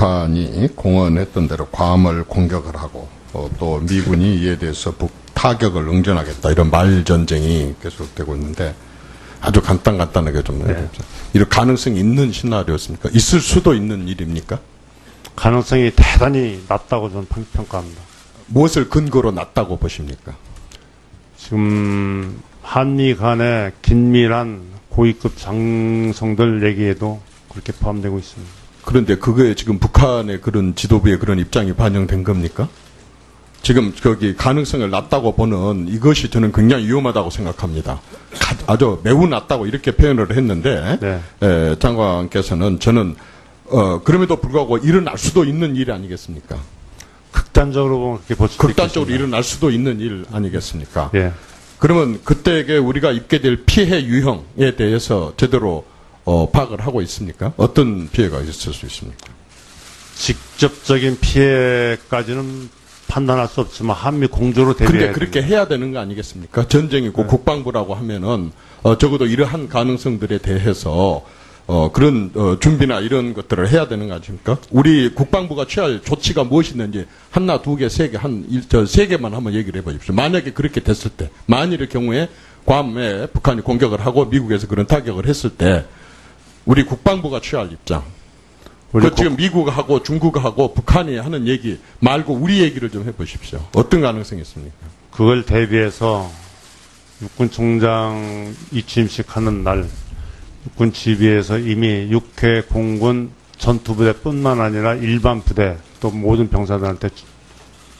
북한이 공언했던 대로 괌을 공격을 하고 또 미군이 이에 대해서 타격을 응전하겠다 이런 말전쟁이 계속되고 있는데 아주 간단하게 좀 해보죠. 이런 가능성이 있는 시나리오였습니까? 있을 수도 있는 일입니까? 가능성이 대단히 낮다고 저는 평가합니다. 무엇을 근거로 낮다고 보십니까? 지금 한미 간의 긴밀한 고위급 장성들 얘기에도 그렇게 포함되고 있습니다. 그런데 그거에 지금 북한의 그런 지도부의 그런 입장이 반영된 겁니까? 지금 거기 가능성을 낮다고 보는 이것이 저는 굉장히 위험하다고 생각합니다. 아주 매우 낮다고 이렇게 표현을 했는데 네. 장관께서는 저는 그럼에도 불구하고 일어날 수도 있는 일 아니겠습니까? 극단적으로 보면 그렇게 볼 수도 극단적으로 있겠습니다. 일어날 수도 있는 일 아니겠습니까? 예. 그러면 그때에 우리가 입게 될 피해 유형에 대해서 제대로 파악을 하고 있습니까? 어떤 피해가 있을 수 있습니까? 직접적인 피해까지는 판단할 수 없지만 한미 공조로 대비해야 근데 그렇게 해야 되는 거 아니겠습니까? 전쟁이고 국방부라고 하면은 적어도 이러한 가능성들에 대해서 그런 준비나 이런 것들을 해야 되는 거 아닙니까? 우리 국방부가 취할 조치가 무엇이 있는지 하나, 두 개, 세 개, 세 개만 한번 얘기를 해보십시오. 만약에 그렇게 됐을 때, 만일의 경우에 괌에 북한이 공격을 하고 미국에서 그런 타격을 했을 때 우리 국방부가 취할 입장. 지금 미국하고 중국하고 북한이 하는 얘기 말고 우리 얘기를 좀 해보십시오. 어떤 가능성이 있습니까? 그걸 대비해서 육군 총장이 취임식하는 날 육군 지휘에서 이미 6회 공군 전투부대뿐만 아니라 일반 부대 또 모든 병사들한테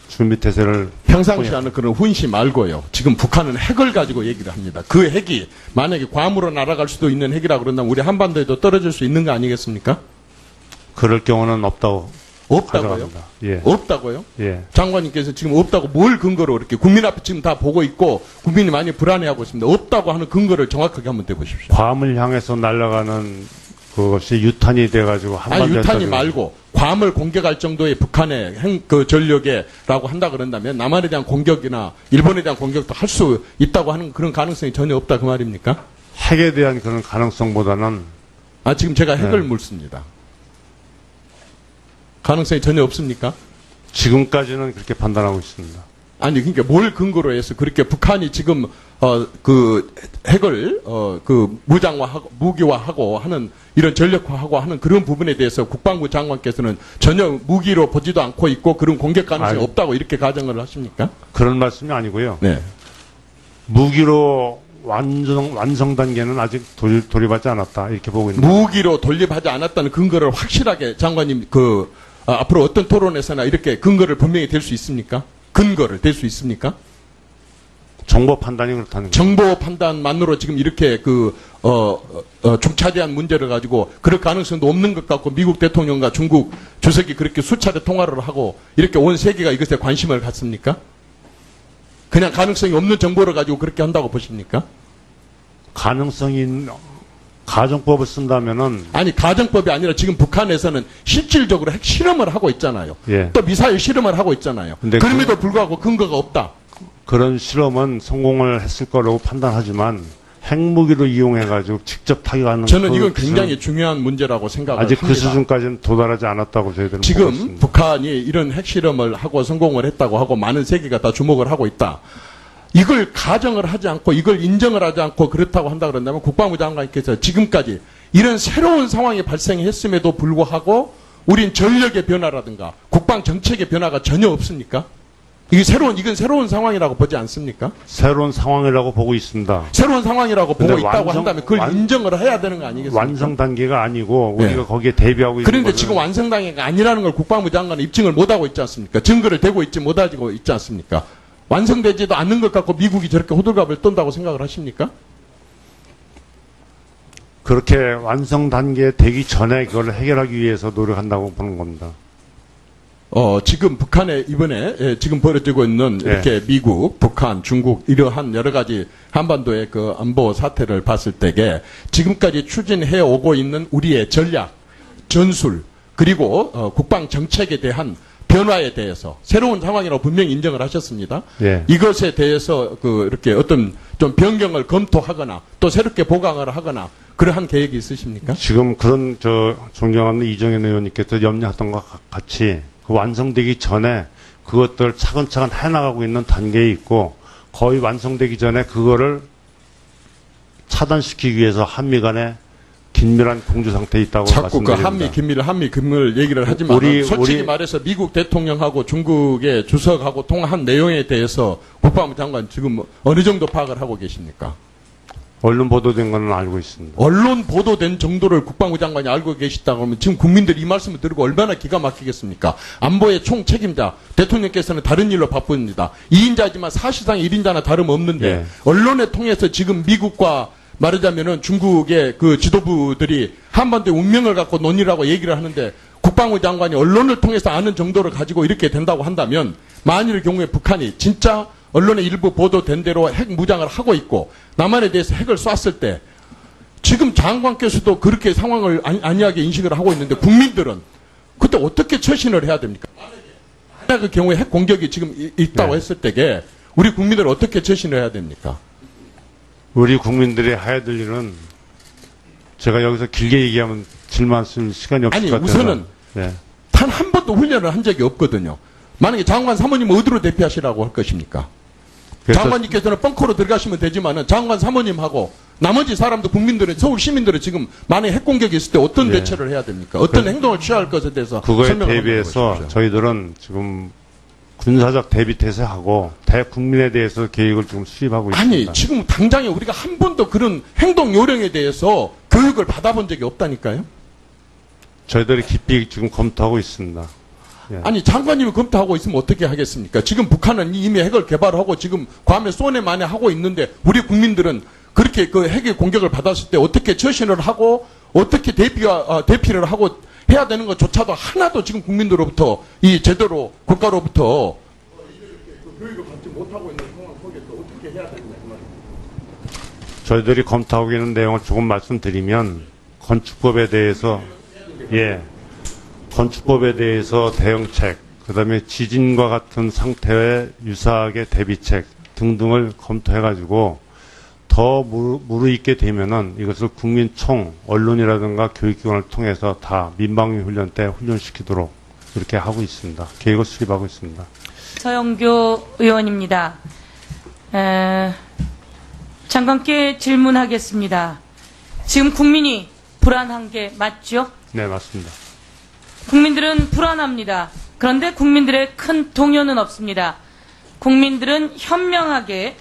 준비 태세를 평상시하는 그런 훈시 말고요. 지금 북한은 핵을 가지고 얘기를 합니다. 그 핵이 만약에 괌으로 날아갈 수도 있는 핵이라 그런다면 우리 한반도에도 떨어질 수 있는 거 아니겠습니까? 그럴 경우는 없다고요? 예. 없다고요? 예. 장관님께서 지금 없다고 뭘 근거로 이렇게 국민 앞에 지금 다 보고 있고 국민이 많이 불안해하고 있습니다. 없다고 하는 근거를 정확하게 한번 대보십시오. 괌을 향해서 날아가는 그것이 유탄이 돼가지고 한반도에 유탄이 말고 괌을 공격할 정도의 북한의 전력에라고 한다 그런다면 남한에 대한 공격이나 일본에 대한 공격도 할 수 있다고 하는 그런 가능성이 전혀 없다 그 말입니까? 핵에 대한 그런 가능성보다는 지금 제가 핵을 묻습니다. 가능성이 전혀 없습니까? 지금까지는 그렇게 판단하고 있습니다. 아니, 그러니까 뭘 근거로 해서 그렇게 북한이 지금, 그 핵을, 무장화하고, 무기화하고 하는, 이런 전력화하고 하는 그런 부분에 대해서 국방부 장관께서는 전혀 무기로 보지도 않고 있고 그런 공격 가능성이 없다고 이렇게 가정을 하십니까? 그런 말씀이 아니고요. 네. 무기로 완성 단계는 아직 돌입하지 않았다. 이렇게 보고 있는 무기로 돌입하지 않았다는 근거를 확실하게 장관님, 앞으로 어떤 토론에서나 이렇게 근거를 분명히 댈 수 있습니까? 근거를 댈 수 있습니까? 정보 판단이 그렇다는 거죠. 정보 판단만으로 지금 이렇게 중차대한 문제를 가지고 그럴 가능성도 없는 것 같고 미국 대통령과 중국 주석이 그렇게 수차례 통화를 하고 이렇게 온 세계가 이것에 관심을 갖습니까? 그냥 가능성이 없는 정보를 가지고 그렇게 한다고 보십니까? 가능성이 가정법을 쓴다면은 아니 가정법이 아니라 지금 북한에서는 실질적으로 핵 실험을 하고 있잖아요. 예. 또 미사일 실험을 하고 있잖아요. 그럼에도 불구하고 근거가 없다. 그런 실험은 성공을 했을 거라고 판단하지만 핵무기로 이용해가지고 직접 타격하는 저는 이건 굉장히 중요한 문제라고 생각을 아직 합니다. 그 수준까지는 도달하지 않았다고 저희들은 보고 있습니다. 지금 북한이 이런 핵실험을 하고 성공을 했다고 하고 많은 세계가 다 주목을 하고 있다. 이걸 가정을 하지 않고 이걸 인정을 하지 않고 그렇다고 한다 그런다면 국방부 장관께서 지금까지 이런 새로운 상황이 발생했음에도 불구하고 우린 전력의 변화라든가 국방 정책의 변화가 전혀 없습니까? 이건 새로운 상황이라고 보지 않습니까? 새로운 상황이라고 보고 있습니다. 새로운 상황이라고 보고 있다고 한다면 그걸 인정을 해야 되는 거 아니겠습니까? 완성 단계가 아니고 우리가 거기에 대비하고 있는 그런데 지금 완성 단계가 아니라는 걸 국방부 장관은 입증을 못하고 있지 않습니까? 증거를 대고 있지 못하고 있지 않습니까? 완성되지도 않는 것 같고 미국이 저렇게 호들갑을 떤다고 생각을 하십니까? 그렇게 완성 단계에 되기 전에 그걸 해결하기 위해서 노력한다고 보는 겁니다. 지금 북한에 이번에 지금 벌어지고 있는 이렇게 미국, 북한, 중국 이러한 여러 가지 한반도의 그 안보 사태를 봤을 때에 지금까지 추진해 오고 있는 우리의 전략, 전술 그리고 국방 정책에 대한 변화에 대해서 새로운 상황이라고 분명히 인정을 하셨습니다. 이것에 대해서 이렇게 어떤 좀 변경을 검토하거나 또 새롭게 보강을 하거나 그러한 계획이 있으십니까? 지금 그런 존경하는 이정현 의원님께서 염려하던 것과 같이 그 완성되기 전에 그것들 차근차근 해나가고 있는 단계에 있고 거의 완성되기 전에 그거를 차단시키기 위해서 한미 간에 긴밀한 공조 상태에 있다고 자꾸 그 말씀드립니다. 한미 긴밀 얘기를 하지만 솔직히 우리 말해서 미국 대통령하고 중국의 주석하고 통화한 내용에 대해서 국방부 장관 지금 어느 정도 파악을 하고 계십니까? 언론 보도된 거는 알고 있습니다. 언론 보도된 정도를 국방부 장관이 알고 계시다고 하면 지금 국민들이 이 말씀을 들고 얼마나 기가 막히겠습니까? 안보의 총 책임자, 대통령께서는 다른 일로 바쁩니다. 2인자지만 사실상 1인자나 다름없는데 예. 언론을 통해서 지금 미국과 말하자면은 중국의 그 지도부들이 한반도의 운명을 갖고 논의라고 얘기를 하는데 국방부 장관이 언론을 통해서 아는 정도를 가지고 이렇게 된다고 한다면 만일의 경우에 북한이 진짜 언론에 일부 보도된 대로 핵 무장을 하고 있고 남한에 대해서 핵을 쐈을 때 지금 장관께서도 그렇게 상황을 안이하게 인식을 하고 있는데 국민들은 그때 어떻게 처신을 해야 됩니까? 만약 그 경우에 핵 공격이 지금 있다고 네. 했을 때에 우리 국민들은 어떻게 처신을 해야 됩니까? 우리 국민들이 해야 될 일은 제가 여기서 길게 얘기하면 질문할 수 있는 시간이 없을 아니, 것 같아서 우선은 네. 단 한 번도 훈련을 한 적이 없거든요. 만약에 장관 사모님 어디로 대피하시라고 할 것입니까? 그래서 장관님께서는 벙커로 들어가시면 되지만은 장관 사모님하고 나머지 사람들 국민들은 서울 시민들은 지금 만약에 핵 공격이 있을 때 어떤 네. 대처를 해야 됩니까? 어떤 행동을 취할 것에 대해서 그거에 설명을 한번 대비해서 해보십시오. 저희들은 지금 군사적 대비 태세하고 대국민에 대해서 계획을 지금 수립하고 아니 있습니다. 지금 당장에 우리가 한 번도 그런 행동 요령에 대해서 교육을 받아본 적이 없다니까요. 저희들이 깊이 지금 검토하고 있습니다. 예. 아니 장관님이 검토하고 있으면 어떻게 하겠습니까? 지금 북한은 이미 핵을 개발하고 지금 괌에 쏘네 마네 하고 있는데 우리 국민들은 그렇게 그 핵의 공격을 받았을 때 어떻게 처신을 하고 어떻게 대피를 하고 해야 되는 것조차도 하나도 지금 국민들로부터 이 제대로 국가로부터 교육을 받지 못하고 있는 상황 속에서 어떻게 해야 되느냐 그 말입니다. 저희들이 검토하고 있는 내용을 조금 말씀드리면 건축법에 대해서 건축법에 대해서 대응책, 그다음에 지진과 같은 상태에 유사하게 대비책 등등을 검토해가지고 더 무르익게 되면은 이것을 국민총, 언론이라든가 교육기관을 통해서 다 민방위 훈련 때 훈련시키도록 이렇게 하고 있습니다. 계획을 수립하고 있습니다. 서영교 의원입니다. 장관께 질문하겠습니다. 지금 국민이 불안한 게 맞죠? 네, 맞습니다. 국민들은 불안합니다. 그런데 국민들의 큰 동요는 없습니다. 국민들은 현명하게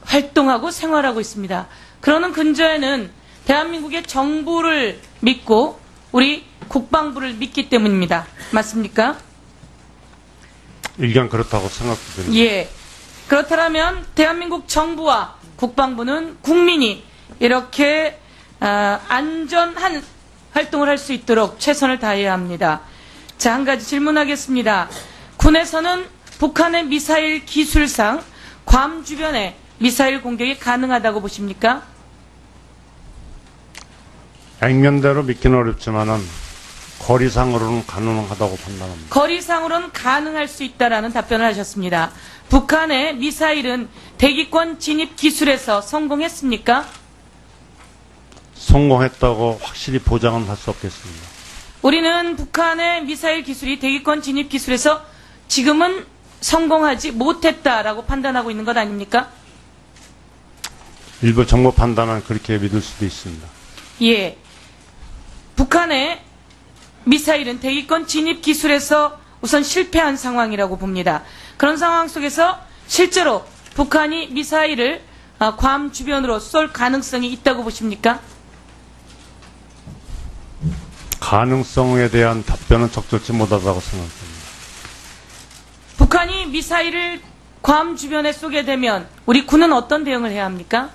활동하고 생활하고 있습니다. 그러는 근저에는 대한민국의 정부를 믿고 우리 국방부를 믿기 때문입니다. 맞습니까? 일견 그렇다고 생각됩니다. 예. 그렇다면 대한민국 정부와 국방부는 국민이 이렇게 안전한 활동을 할 수 있도록 최선을 다해야 합니다. 자, 한 가지 질문하겠습니다. 군에서는 북한의 미사일 기술상 괌 주변에 미사일 공격이 가능하다고 보십니까? 액면대로 믿기는 어렵지만은 거리상으로는 가능하다고 판단합니다. 거리상으로는 가능할 수 있다라는 답변을 하셨습니다. 북한의 미사일은 대기권 진입 기술에서 성공했습니까? 성공했다고 확실히 보장은 할 수 없겠습니다. 우리는 북한의 미사일 기술이 대기권 진입 기술에서 지금은 성공하지 못했다라고 판단하고 있는 것 아닙니까? 일부 정보 판단은 그렇게 믿을 수도 있습니다. 예. 북한의 미사일은 대기권 진입 기술에서 우선 실패한 상황이라고 봅니다. 그런 상황 속에서 실제로 북한이 미사일을 괌 주변으로 쏠 가능성이 있다고 보십니까? 가능성에 대한 답변은 적절치 못하다고 생각합니다. 북한이 미사일을 괌 주변에 쏘게 되면 우리 군은 어떤 대응을 해야 합니까?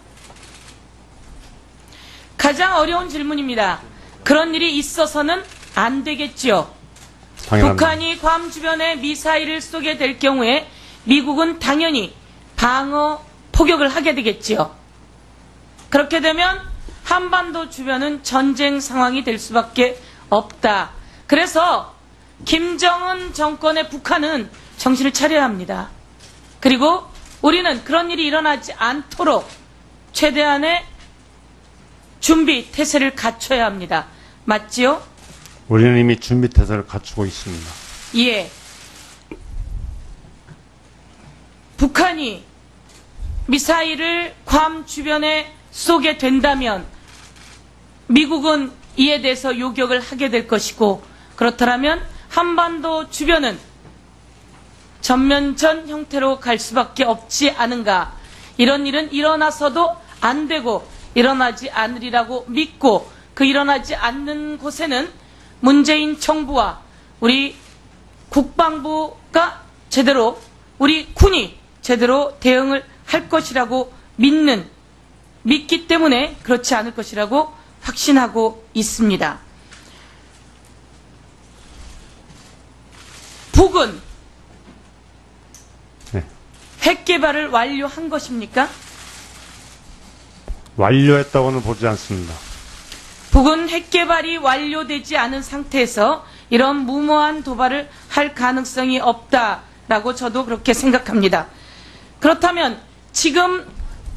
가장 어려운 질문입니다. 그런 일이 있어서는 안 되겠지요. 당연합니다. 북한이 괌 주변에 미사일을 쏘게 될 경우에 미국은 당연히 방어 포격을 하게 되겠지요. 그렇게 되면 한반도 주변은 전쟁 상황이 될 수밖에 없다. 그래서 김정은 정권의 북한은 정신을 차려야 합니다. 그리고 우리는 그런 일이 일어나지 않도록 최대한의 준비 태세를 갖춰야 합니다. 맞지요? 우리는 이미 준비 태세를 갖추고 있습니다. 예. 북한이 미사일을 괌 주변에 쏘게 된다면 미국은 이에 대해서 요격을 하게 될 것이고, 그렇다면 한반도 주변은 전면전 형태로 갈 수밖에 없지 않은가. 이런 일은 일어나서도 안 되고 일어나지 않으리라고 믿고, 그 일어나지 않는 곳에는 문재인 정부와 우리 국방부가 제대로, 우리 군이 제대로 대응을 할 것이라고 믿기 때문에 그렇지 않을 것이라고 확신하고 있습니다. 북은 네. 핵 개발을 완료한 것입니까? 완료했다고는 보지 않습니다. 북은 핵 개발이 완료되지 않은 상태에서 이런 무모한 도발을 할 가능성이 없다라고 저도 그렇게 생각합니다. 그렇다면 지금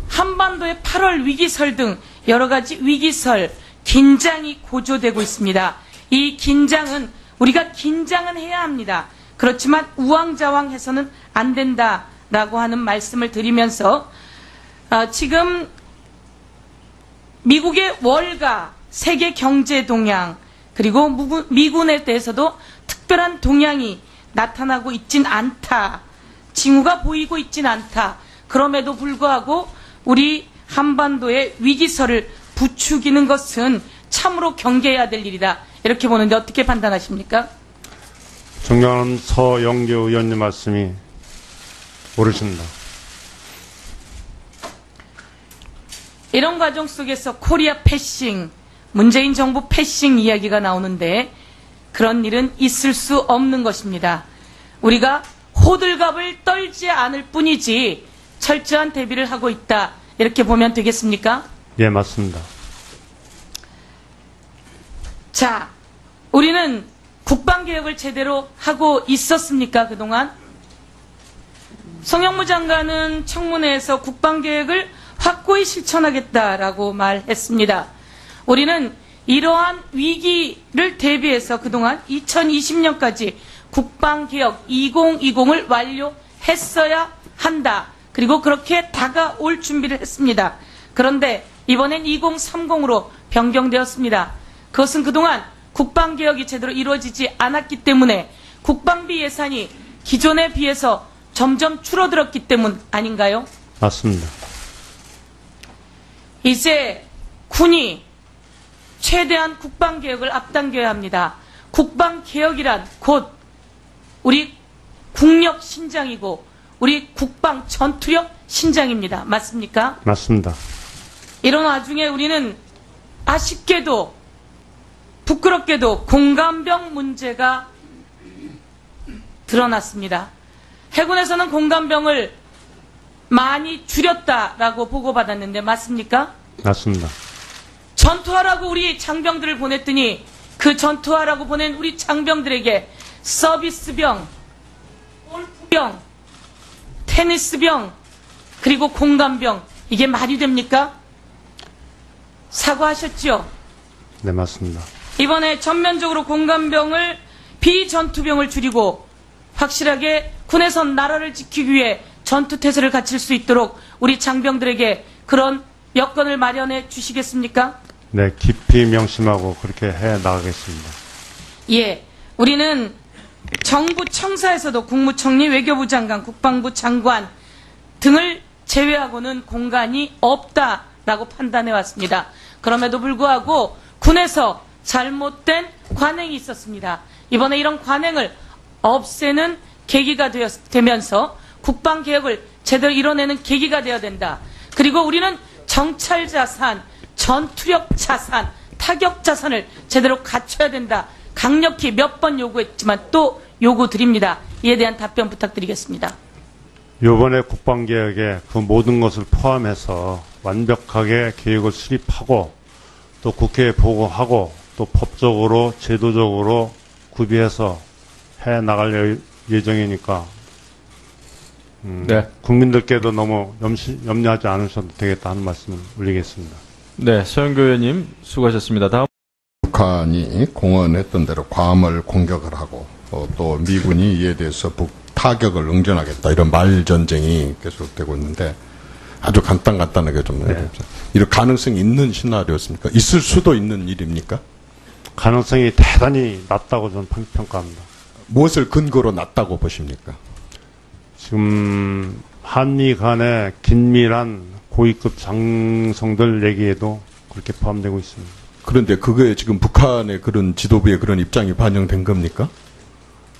한반도의 8월 위기설 등 여러 가지 위기설, 긴장이 고조되고 있습니다. 이 긴장은 우리가 긴장은 해야 합니다. 그렇지만 우왕좌왕해서는 안 된다라고 하는 말씀을 드리면서 지금 미국의 월가, 세계 경제 동향, 그리고 미군에 대해서도 특별한 동향이 나타나고 있진 않다. 징후가 보이고 있진 않다. 그럼에도 불구하고 우리 한반도의 위기설을 부추기는 것은 참으로 경계해야 될 일이다. 이렇게 보는데 어떻게 판단하십니까? 존경하는 서영교 의원님 말씀이 옳으십니다. 이런 과정 속에서 코리아 패싱, 문재인 정부 패싱 이야기가 나오는데 그런 일은 있을 수 없는 것입니다. 우리가 호들갑을 떨지 않을 뿐이지 철저한 대비를 하고 있다. 이렇게 보면 되겠습니까? 예, 맞습니다. 자, 우리는 국방개혁을 제대로 하고 있었습니까, 그동안? 송영무 장관은 청문회에서 국방개혁을 확고히 실천하겠다라고 말했습니다. 우리는 이러한 위기를 대비해서 그동안 2020년까지 국방개혁 2020을 완료했어야 한다. 그리고 그렇게 다가올 준비를 했습니다. 그런데 이번엔 2030으로 변경되었습니다. 그것은 그동안 국방개혁이 제대로 이루어지지 않았기 때문에 국방비 예산이 기존에 비해서 점점 줄어들었기 때문 아닌가요? 맞습니다. 이제 군이 최대한 국방개혁을 앞당겨야 합니다. 국방개혁이란 곧 우리 국력 신장이고 우리 국방 전투력 신장입니다. 맞습니까? 맞습니다. 이런 와중에 우리는 아쉽게도 부끄럽게도 공감병 문제가 드러났습니다. 해군에서는 공감병을 많이 줄였다라고 보고받았는데 맞습니까? 맞습니다. 전투하라고 우리 장병들을 보냈더니 그 전투하라고 보낸 우리 장병들에게 서비스병, 골프병, 테니스병, 그리고 공감병, 이게 말이 됩니까? 사과하셨죠? 네, 맞습니다. 이번에 전면적으로 공감병을 비전투병을 줄이고 확실하게 군에서 나라를 지키기 위해 전투태세를 갖출 수 있도록 우리 장병들에게 그런 여건을 마련해 주시겠습니까? 네, 깊이 명심하고 그렇게 해 나가겠습니다. 예, 우리는 정부 청사에서도 국무총리, 외교부 장관, 국방부 장관 등을 제외하고는 공간이 없다라고 판단해 왔습니다. 그럼에도 불구하고 군에서 잘못된 관행이 있었습니다. 이번에 이런 관행을 없애는 계기가 되면서 국방개혁을 제대로 이뤄내는 계기가 되어야 된다. 그리고 우리는 정찰 자산, 전투력 자산, 타격 자산을 제대로 갖춰야 된다. 강력히 몇 번 요구했지만 또 요구드립니다. 이에 대한 답변 부탁드리겠습니다. 이번에 국방개혁에 그 모든 것을 포함해서 완벽하게 계획을 수립하고 또 국회에 보고하고 또 법적으로 제도적으로 구비해서 해 나갈 예정이니까 네. 국민들께도 너무 염려하지 않으셔도 되겠다 하는 말씀을 올리겠습니다. 네, 서영교 의원님 수고하셨습니다. 다음. 북한이 공언했던 대로 괌을 공격을 하고 또 미군이 이에 대해서 타격을 응전하겠다 이런 말 전쟁이 계속되고 있는데 아주 간단하게 좀 이런 가능성이 있는 시나리오였습니까? 있을 수도 있는 일입니까? 가능성이 대단히 낮다고 저는 평가합니다. 무엇을 근거로 낮다고 보십니까? 지금 한미 간의 긴밀한 고위급 장성들 얘기에도 그렇게 포함되고 있습니다. 그런데 그거에 지금 북한의 그런 지도부의 그런 입장이 반영된 겁니까?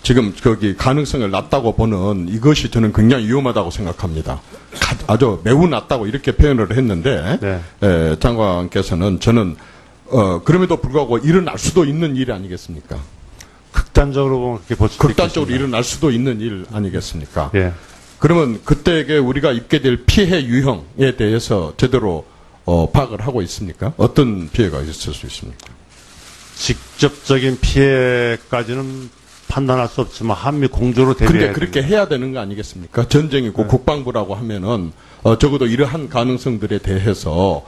지금 거기 가능성을 낮다고 보는 이것이 저는 굉장히 위험하다고 생각합니다. 아주 매우 낮다고 이렇게 표현을 했는데 네. 장관께서는 저는 그럼에도 불구하고 일어날 수도 있는 일 아니겠습니까? 극단적으로 보면 그렇게 볼 수도 극단적으로 있겠습니다. 일어날 수도 있는 일 아니겠습니까? 예. 그러면 그때에 우리가 입게 될 피해 유형에 대해서 제대로 파악을 하고 있습니까? 어떤 피해가 있을 수 있습니까? 직접적인 피해까지는 판단할 수 없지만 한미 공조로 근데 대비해야 그렇게 해야 되는 거 아니겠습니까? 전쟁이고 국방부라고 하면은 적어도 이러한 가능성들에 대해서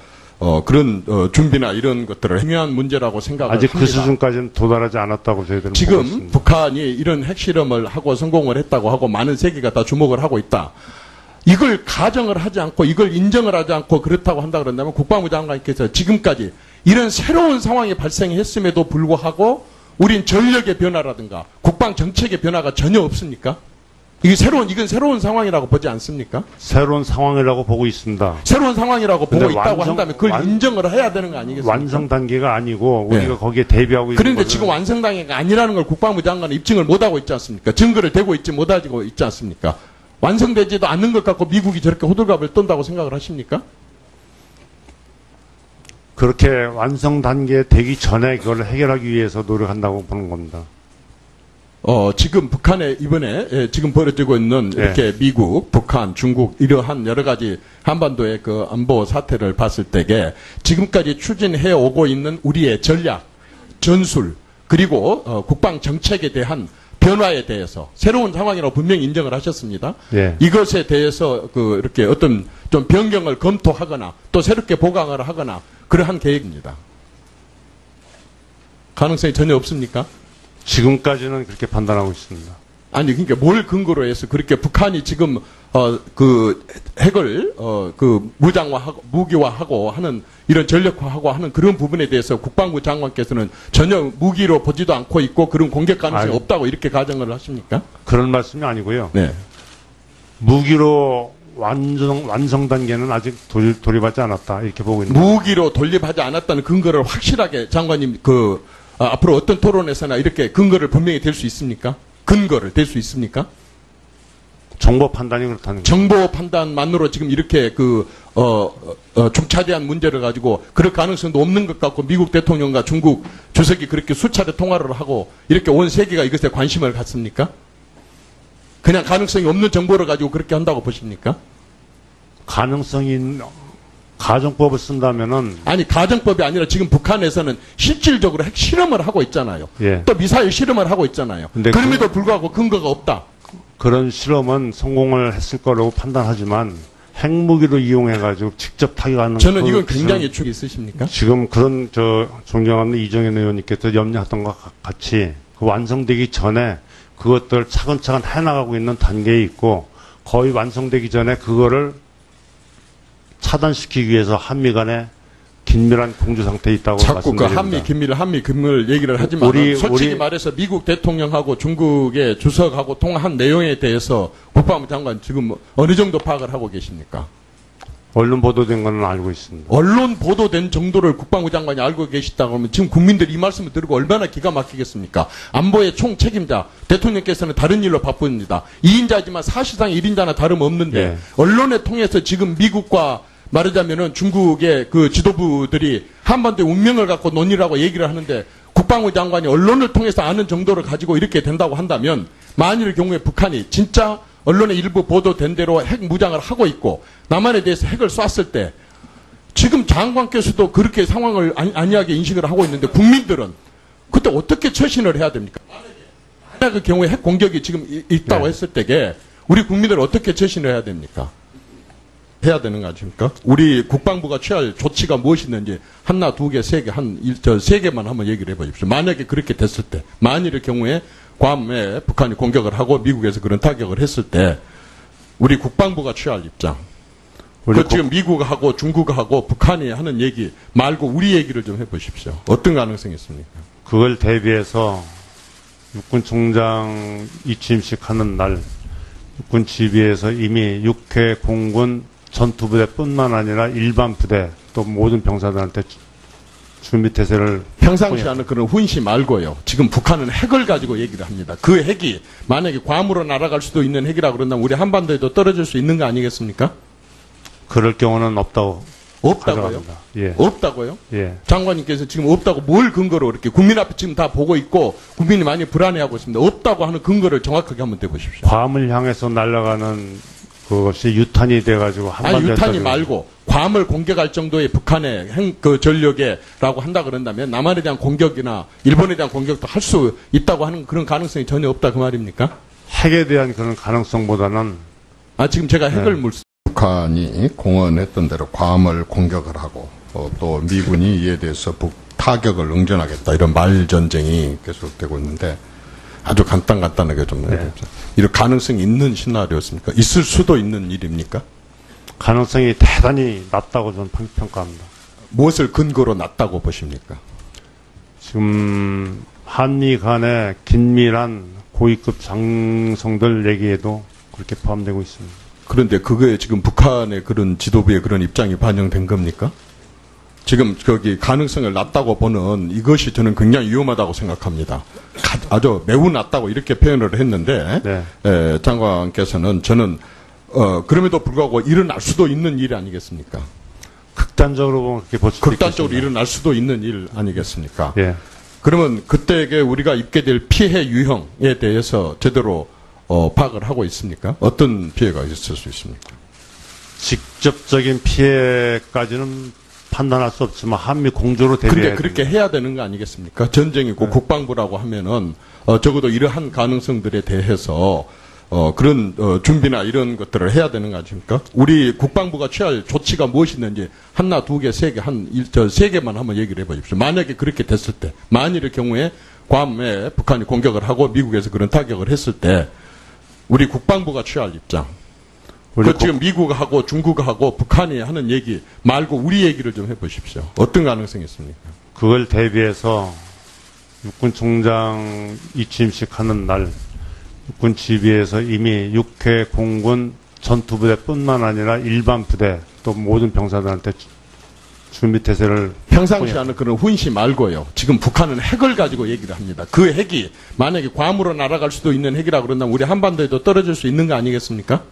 그런 준비나 이런 것들을 행해한 문제라고 생각을 아직 합니다. 그 수준까지는 도달하지 않았다고 저희들은 보고 지금 있습니다. 북한이 이런 핵실험을 하고 성공을 했다고 하고 많은 세계가 다 주목을 하고 있다. 이걸 가정을 하지 않고 이걸 인정을 하지 않고 그렇다고 한다 그런다면 국방부 장관께서 지금까지 이런 새로운 상황이 발생했음에도 불구하고 우린 전력의 변화라든가 국방 정책의 변화가 전혀 없습니까? 이건 새로운 상황이라고 보지 않습니까? 새로운 상황이라고 보고 있습니다. 새로운 상황이라고 보고 근데 있다고 한다면 그걸 인정을 해야 되는 거 아니겠습니까? 완성 단계가 아니고 우리가 네. 거기에 대비하고 있는 그런데 것은 지금 완성 단계가 아니라는 걸 국방부 장관은 입증을 못하고 있지 않습니까? 증거를 대고 있지 못하고 있지 않습니까? 완성되지도 않는 것 갖고 미국이 저렇게 호들갑을 떤다고 생각을 하십니까? 그렇게 완성 단계에 되기 전에 그걸 해결하기 위해서 노력한다고 보는 겁니다. 지금 북한에 이번에 지금 벌어지고 있는 이렇게 미국, 북한, 중국 이러한 여러 가지 한반도의 그 안보 사태를 봤을 때에 지금까지 추진해 오고 있는 우리의 전략, 전술 그리고 국방 정책에 대한 변화에 대해서 새로운 상황이라고 분명히 인정을 하셨습니다. 예. 이것에 대해서 이렇게 어떤 좀 변경을 검토하거나 또 새롭게 보강을 하거나 그러한 계획입니다. 가능성이 전혀 없습니까? 지금까지는 그렇게 판단하고 있습니다. 아니 그러니까 뭘 근거로 해서 그렇게 북한이 지금 그 핵을 그 무장화하고 무기화하고 하는 이런 전력화하고 하는 그런 부분에 대해서 국방부 장관께서는 전혀 무기로 보지도 않고 있고 그런 공격 가능성이 없다고 이렇게 가정을 하십니까? 그런 말씀이 아니고요. 네. 무기로 완성 단계는 아직 돌입하지 않았다 이렇게 보고 있는 거예요. 무기로 돌립하지 않았다는 근거를 확실하게 장관님 앞으로 어떤 토론에서나 이렇게 근거를 분명히 댈 수 있습니까? 근거를 댈 수 있습니까? 정보 판단이 그렇다는 거예요. 정보 판단만으로 지금 이렇게 중차대한 문제를 가지고 그럴 가능성도 없는 것 같고 미국 대통령과 중국 주석이 그렇게 수차례 통화를 하고 이렇게 온 세계가 이것에 관심을 갖습니까? 그냥 가능성이 없는 정보를 가지고 그렇게 한다고 보십니까? 가능성이 가정법을 쓴다면은 아니 가정법이 아니라 지금 북한에서는 실질적으로 핵 실험을 하고 있잖아요. 예. 또 미사일 실험을 하고 있잖아요. 근데 그럼에도 불구하고 근거가 없다. 그런 실험은 성공을 했을 거라고 판단하지만 핵무기로 이용해가지고 직접 타격하는 저는 이건 굉장히 축이 있으십니까? 지금 그런 존경하는 이정현 의원님께서 염려했던 것과 같이 그 완성되기 전에 그것들 차근차근 해나가고 있는 단계에 있고 거의 완성되기 전에 그거를 차단시키기 위해서 한미 간에 긴밀한 공조 상태에 있다고 자꾸 그 말씀드립니다. 한미 긴밀 얘기를 하지만 솔직히 우리 말해서 미국 대통령하고 중국의 주석하고 통화한 내용에 대해서 국방부 장관 지금 어느 정도 파악을 하고 계십니까? 언론 보도된 거는 알고 있습니다. 언론 보도된 정도를 국방부 장관이 알고 계시다고 하면 지금 국민들이 이 말씀을 들고 얼마나 기가 막히겠습니까? 안보의 총 책임자 대통령께서는 다른 일로 바쁩니다. 2인자지만 사실상 1인자나 다름없는데 예. 언론을 통해서 지금 미국과 말하자면은 중국의 그 지도부들이 한반도의 운명을 갖고 논의라고 얘기를 하는데 국방부 장관이 언론을 통해서 아는 정도를 가지고 이렇게 된다고 한다면 만일의 경우에 북한이 진짜 언론의 일부 보도된 대로 핵 무장을 하고 있고 남한에 대해서 핵을 쐈을 때 지금 장관께서도 그렇게 상황을 안이하게 인식을 하고 있는데 국민들은 그때 어떻게 처신을 해야 됩니까? 만약 그 경우에 핵 공격이 지금 있다고 했을 때에 우리 국민들은 어떻게 처신을 해야 됩니까? 해야 되는 거 아닙니까? 우리 국방부가 취할 조치가 무엇이 있는지 하나, 두 개, 세 개, 세 개만 한번 얘기를 해보십시오. 만약에 그렇게 됐을 때, 만일의 경우에 괌에 북한이 공격을 하고 미국에서 그런 타격을 했을 때 우리 국방부가 취할 입장. 지금 미국하고 중국하고 북한이 하는 얘기 말고 우리 얘기를 좀 해보십시오. 어떤 가능성이 있습니까? 그걸 대비해서 육군 총장 이취임식 하는 날 육군 지휘에서 이미 6회 공군 전투부대뿐만 아니라 일반 부대 또 모든 병사들한테 준비 태세를 평상시 하는 그런 훈시 말고요. 지금 북한은 핵을 가지고 얘기를 합니다. 그 핵이 만약에 괌으로 날아갈 수도 있는 핵이라고 그런다면 우리 한반도에도 떨어질 수 있는 거 아니겠습니까? 그럴 경우는 없다고요? 예. 없다고요? 예. 장관님께서 지금 없다고 뭘 근거로 이렇게 국민 앞에 지금 다 보고 있고 국민이 많이 불안해하고 있습니다. 없다고 하는 근거를 정확하게 한번 대보십시오. 괌을 향해서 날아가는 그것이 유탄이 돼가지고 한반도에 유탄이 말고 괌을 공격할 정도의 북한의 전력에라고 한다 그런다면 남한에 대한 공격이나 일본에 대한 공격도 할 수 있다고 하는 그런 가능성이 전혀 없다 그 말입니까? 핵에 대한 그런 가능성보다는 지금 제가 핵을 북한이 공언했던 대로 괌을 공격을 하고 또 미군이 이에 대해서 타격을 응전하겠다 이런 말전쟁이 계속되고 있는데 아주 간단하게 좀 해보죠. 이런 가능성이 있는 시나리오였습니까? 있을 수도 있는 일입니까? 가능성이 대단히 낮다고 저는 평가합니다. 무엇을 근거로 낮다고 보십니까? 지금 한미 간의 긴밀한 고위급 장성들 얘기에도 그렇게 포함되고 있습니다. 그런데 그거에 지금 북한의 그런 지도부의 그런 입장이 반영된 겁니까? 지금 거기 가능성을 낮다고 보는 이것이 저는 굉장히 위험하다고 생각합니다. 아주 매우 낮다고 이렇게 표현을 했는데 네. 장관께서는 저는 그럼에도 불구하고 일어날 수도 있는 일 아니겠습니까? 극단적으로 보면 그렇게 볼 수도 극단적으로 있겠습니다. 일어날 수도 있는 일 아니겠습니까? 예. 그러면 그때에 우리가 입게 될 피해 유형에 대해서 제대로 파악을 하고 있습니까? 어떤 피해가 있을 수 있습니까? 직접적인 피해까지는 판단할 수 없지만 한미 공조로 대비해야 근데 그렇게 해야 되는 거 아니겠습니까? 전쟁이고 국방부라고 하면은 적어도 이러한 가능성들에 대해서 그런 준비나 이런 것들을 해야 되는 거 아닙니까? 우리 국방부가 취할 조치가 무엇이 있는지 하나, 두 개, 세 개, 세 개만 한번 얘기를 해보십시오. 만약에 그렇게 됐을 때, 만일의 경우에 괌에 북한이 공격을 하고 미국에서 그런 타격을 했을 때 우리 국방부가 취할 입장. 지금 미국하고 중국하고 북한이 하는 얘기 말고 우리 얘기를 좀 해보십시오. 어떤 가능성이 있습니까? 그걸 대비해서 육군 총장 이취임식 하는 날 육군 지휘에서 이미 6회 공군 전투부대뿐만 아니라 일반 부대 또 모든 병사들한테 준비 태세를 평상시 하는 그런 훈시 말고요. 지금 북한은 핵을 가지고 얘기를 합니다. 그 핵이 만약에 괌으로 날아갈 수도 있는 핵이라고 그런다면 우리 한반도에도 떨어질 수 있는 거 아니겠습니까?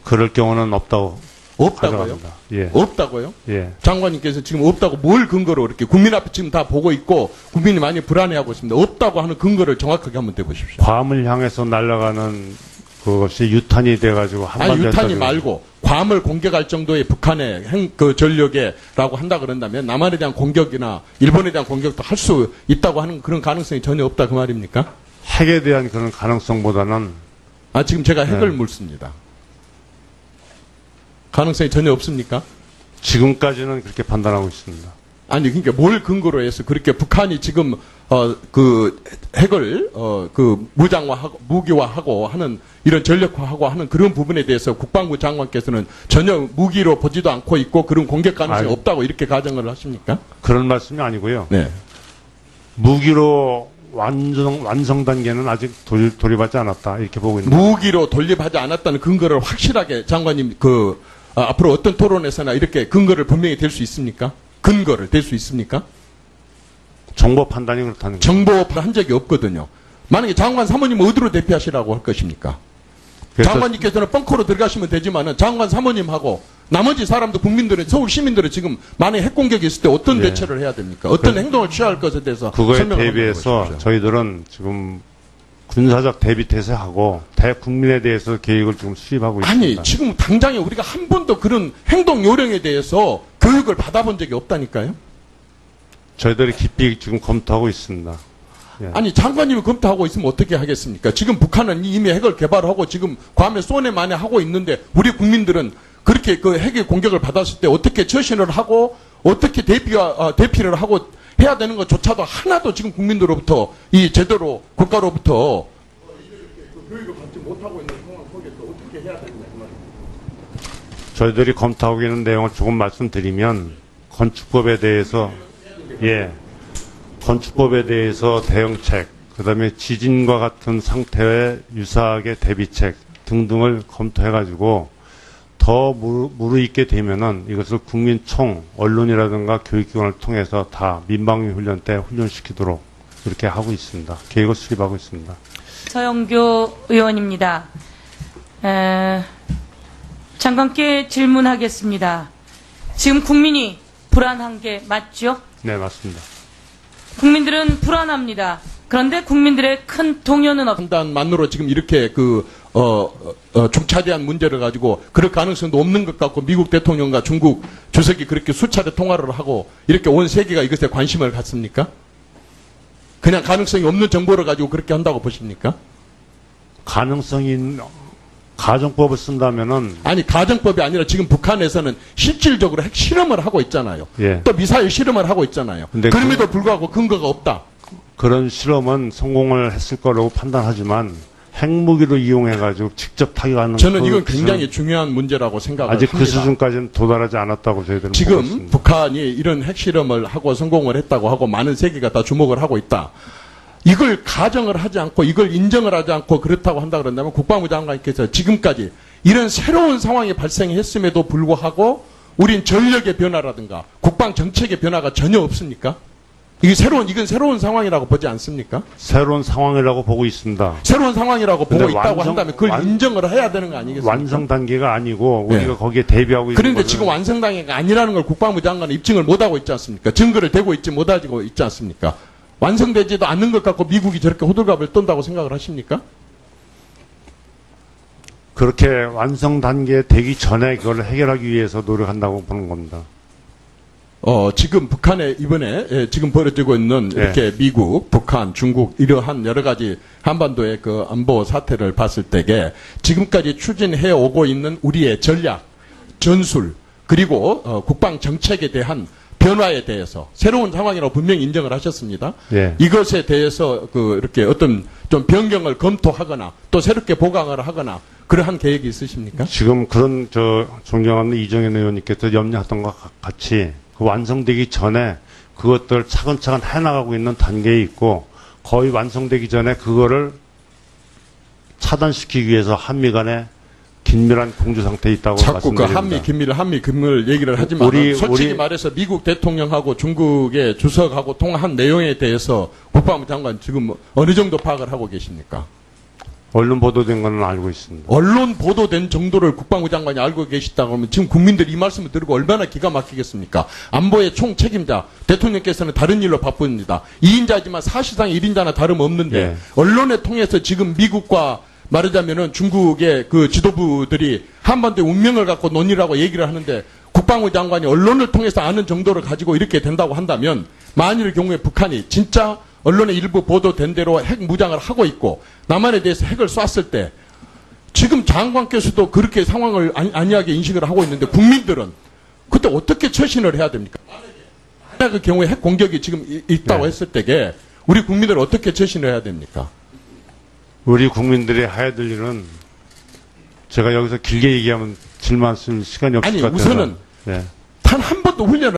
그럴 경우는 없다고요? 예. 없다고요? 예. 장관님께서 지금 없다고 뭘 근거로 이렇게 국민 앞에 지금 다 보고 있고 국민이 많이 불안해하고 있습니다. 없다고 하는 근거를 정확하게 한번 대보십시오. 괌을 향해서 날아가는 그것이 유탄이 돼가지고 한반도에 유탄이 말고 괌을 공격할 정도의 북한의 전력에라고 한다 그런다면 남한에 대한 공격이나 일본에 대한 공격도 할 수 있다고 하는 그런 가능성이 전혀 없다 그 말입니까? 핵에 대한 그런 가능성보다는 지금 제가 핵을 묻습니다. 가능성이 전혀 없습니까? 지금까지는 그렇게 판단하고 있습니다. 아니, 그러니까 뭘 근거로 해서 그렇게 북한이 지금, 그 핵을, 무장화하고, 무기화하고 하는, 이런 전력화하고 하는 그런 부분에 대해서 국방부 장관께서는 전혀 무기로 보지도 않고 있고 그런 공격 가능성이 없다고 이렇게 가정을 하십니까? 그런 말씀이 아니고요. 네. 무기로 완성 단계는 아직 돌입하지 않았다. 이렇게 보고 있습니다. 무기로 돌입하지 않았다는 근거를 확실하게 장관님, 앞으로 어떤 토론에서나 이렇게 근거를 분명히 댈 수 있습니까? 근거를 댈 수 있습니까? 정보 판단이 그렇다는 거죠. 정보를 한 적이 없거든요. 만약에 장관 사모님 어디로 대피하시라고 할 것입니까? 장관님께서는 벙커로 들어가시면 되지만은 장관 사모님하고 나머지 사람들, 국민들은, 서울 시민들은 지금 만약에 핵 공격이 있을 때 어떤 대처를 해야 됩니까? 어떤 행동을 취할 것에 대해서 그거에 대비해서 저희들은 지금 군사적 대비 태세하고 대국민에 대해서 계획을 지금 수립하고 있습니다. 아니, 지금 당장에 우리가 한 번도 그런 행동 요령에 대해서 교육을 받아본 적이 없다니까요? 저희들이 깊이 지금 검토하고 있습니다. 예. 아니, 장관님이 검토하고 있으면 어떻게 하겠습니까? 지금 북한은 이미 핵을 개발하고 지금 괌에 쏘네 마네 하고 있는데 우리 국민들은 그렇게 그 핵의 공격을 받았을 때 어떻게 처신을 하고 어떻게 대피를 하고 해야 되는 것조차도 하나도 지금 국민들로부터 이 제대로 국가로부터 교육을 받지 못하고 있는 상황 속에서 어떻게 해야 되느냐 그 말입니다. 저희들이 검토하고 있는 내용을 조금 말씀드리면 건축법에 대해서 건축법에 대해서 대응책, 그다음에 지진과 같은 상태에 유사하게 대비책 등등을 검토해가지고 더 무르익게 되면은 이것을 국민총, 언론이라든가 교육기관을 통해서 다 민방위 훈련 때 훈련시키도록 이렇게 하고 있습니다. 계획을 수립하고 있습니다. 서영교 의원입니다. 장관께 질문하겠습니다. 지금 국민이 불안한 게 맞죠? 네, 맞습니다. 국민들은 불안합니다. 그런데 국민들의 큰 동요는 판단만으로 지금 이렇게 중차대한 문제를 가지고 그럴 가능성도 없는 것 같고 미국 대통령과 중국 주석이 그렇게 수차례 통화를 하고 이렇게 온 세계가 이것에 관심을 갖습니까? 그냥 가능성이 없는 정보를 가지고 그렇게 한다고 보십니까? 가능성이 가정법을 쓴다면은 아니 가정법이 아니라 지금 북한에서는 실질적으로 핵 실험을 하고 있잖아요. 예. 또 미사일 실험을 하고 있잖아요. 근데 그럼에도 불구하고 근거가 없다. 그런 실험은 성공을 했을 거라고 판단하지만 핵무기로 이용해가지고 직접 타격하는 저는 이건 굉장히 중요한 문제라고 생각합니다. 아직 그 수준까지는 도달하지 않았다고 저희들은 보고 지금 있습니다. 북한이 이런 핵실험을 하고 성공을 했다고 하고 많은 세계가 다 주목을 하고 있다. 이걸 가정을 하지 않고 이걸 인정을 하지 않고 그렇다고 한다 그런다면 국방부 장관께서 지금까지 이런 새로운 상황이 발생했음에도 불구하고 우린 전력의 변화라든가 국방 정책의 변화가 전혀 없습니까? 이건 새로운 상황이라고 보지 않습니까? 새로운 상황이라고 보고 있습니다. 새로운 상황이라고 보고 근데 있다고 한다면 그걸 인정을 해야 되는 거 아니겠습니까? 완성 단계가 아니고 우리가 네. 거기에 대비하고 있는 그런데 거는 지금 완성 단계가 아니라는 걸 국방부 장관은 입증을 못하고 있지 않습니까? 증거를 대고 있지 못하고 있지 않습니까? 완성되지도 않는 것 같고 미국이 저렇게 호들갑을 떤다고 생각을 하십니까? 그렇게 완성 단계에 되기 전에 그걸 해결하기 위해서 노력한다고 보는 겁니다. 지금 북한에 이번에 지금 벌어지고 있는 이렇게 미국, 북한, 중국 이러한 여러 가지 한반도의 그 안보 사태를 봤을 때에 지금까지 추진해 오고 있는 우리의 전략, 전술 그리고 국방 정책에 대한 변화에 대해서 새로운 상황이라고 분명히 인정을 하셨습니다. 이것에 대해서 이렇게 어떤 좀 변경을 검토하거나 또 새롭게 보강을 하거나 그러한 계획이 있으십니까? 지금 그런 존경하는 이정현 의원님께서 염려했던 것과 같이 그 완성되기 전에 그것들 차근차근 해나가고 있는 단계에 있고 거의 완성되기 전에 그거를 차단시키기 위해서 한미 간에 긴밀한 공조 상태에 있다고 자꾸 말씀드립니다. 한미 긴밀 얘기를 하지만 솔직히 말해서 미국 대통령하고 중국의 주석하고 통화한 내용에 대해서 국방부 장관 지금 어느 정도 파악을 하고 계십니까? 언론 보도된 거는 알고 있습니다. 언론 보도된 정도를 국방부 장관이 알고 계시다고 하면 지금 국민들이 이 말씀을 들고 얼마나 기가 막히겠습니까? 안보의 총 책임자 대통령께서는 다른 일로 바쁩니다. 2인자지만 사실상 1인자나 다름없는데 언론을 통해서 지금 미국과 말하자면은 중국의 그 지도부들이 한반도의 운명을 갖고 논의라고 얘기를 하는데 국방부 장관이 언론을 통해서 아는 정도를 가지고 이렇게 된다고 한다면 만일의 경우에 북한이 진짜 언론의 일부 보도된 대로 핵 무장을 하고 있고 남한에 대해서 핵을 쐈을 때 지금 장관께서도 그렇게 상황을 안이하게 인식을 하고 있는데 국민들은 그때 어떻게 처신을 해야 됩니까? 만약 그 경우에 핵 공격이 지금 있다고 했을 때에 우리 국민들은 어떻게 처신을 해야 됩니까? 우리 국민들이 해야 될 일은 제가 여기서 길게 얘기하면 질문할 수 있는 시간이 없을 것 같아서 우선은 단 한 번도 훈련을